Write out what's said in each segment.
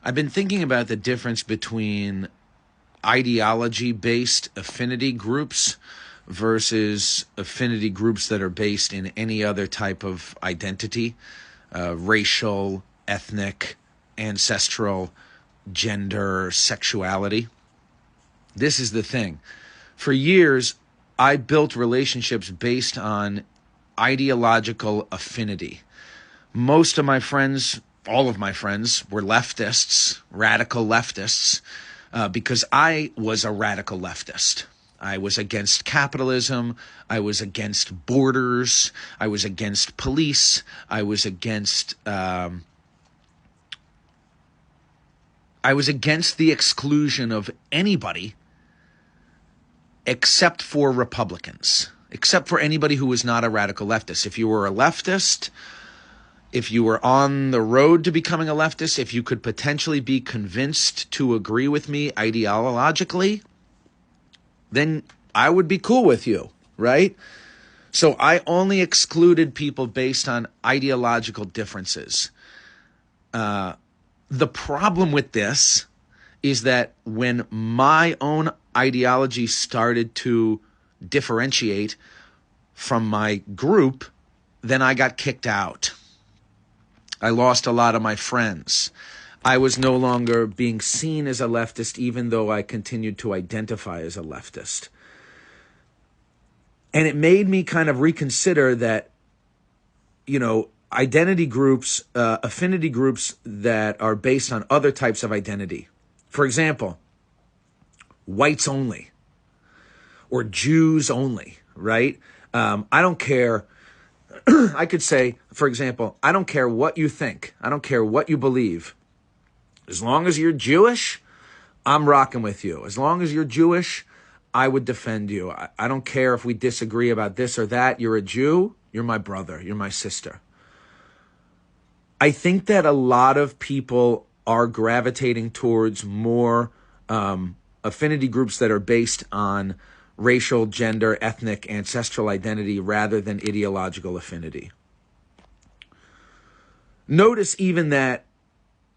I've been thinking about the difference between ideology-based affinity groups versus affinity groups that are based in any other type of identity, racial, ethnic, ancestral, gender, sexuality. This is the thing. For years, I built relationships based on ideological affinity. Most of my friends, all of my friends, were leftists, radical leftists, because I was a radical leftist. I was against capitalism. I was against borders. I was against police. I was against the exclusion of anybody except for Republicans, except for anybody who was not a radical leftist. If you were a leftist, if you were on the road to becoming a leftist, if you could potentially be convinced to agree with me ideologically, then I would be cool with you, right? So I only excluded people based on ideological differences. The problem with this is that when my own ideology started to differentiate from my group, then I got kicked out. I lost a lot of my friends. I was no longer being seen as a leftist, even though I continued to identify as a leftist. And it made me kind of reconsider that, identity groups, affinity groups that are based on other types of identity. For example, whites only or Jews only, right? I don't care. I could say, for example, I don't care what you think. I don't care what you believe. As long as you're Jewish, I'm rocking with you. As long as you're Jewish, I would defend you. I don't care if we disagree about this or that. You're a Jew. You're my brother. You're my sister. I think that a lot of people are gravitating towards more affinity groups that are based on racial, gender, ethnic, ancestral identity rather than ideological affinity. Notice even that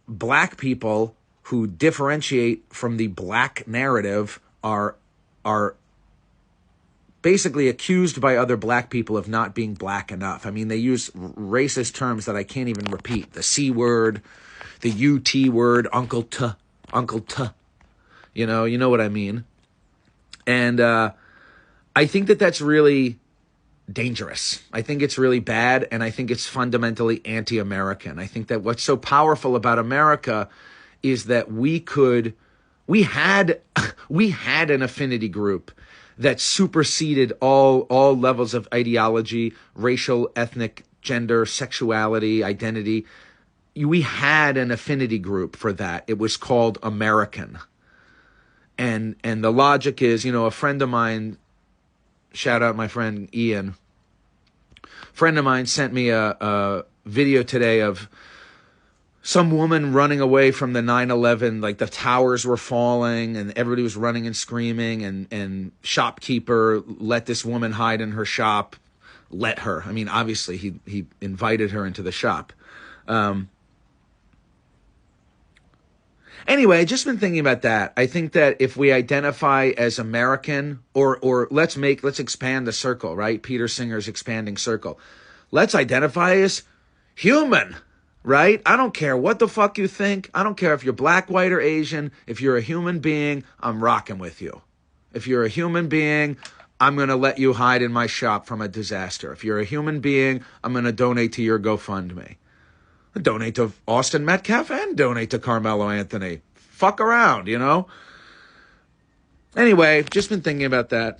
black people who differentiate from the black narrative are basically accused by other black people of not being black enough. I mean, they use racist terms that I can't even repeat. The C word, the UT word, Uncle T. You know what I mean? And I think that that's really dangerous. I think it's really bad, and I think it's fundamentally anti-American. I think that what's so powerful about America is that we had an affinity group that superseded all levels of ideology, racial, ethnic, gender, sexuality, identity. We had an affinity group for that. It was called American. And the logic is, a friend of mine, shout out my friend Ian, friend of mine sent me a video today of some woman running away from the 9/11, like the towers were falling and everybody was running and screaming, and shopkeeper let this woman hide in her shop, let her. I mean, obviously he invited her into the shop. Anyway, I just been thinking about that. I think that if we identify as American, or let's expand the circle, right? Peter Singer's expanding circle. Let's identify as human, right? I don't care what the fuck you think. I don't care if you're black, white, or Asian. If you're a human being, I'm rocking with you. If you're a human being, I'm going to let you hide in my shop from a disaster. If you're a human being, I'm going to donate to your GoFundMe. Donate to Austin Metcalf and donate to Carmelo Anthony. Fuck around, Anyway, just been thinking about that.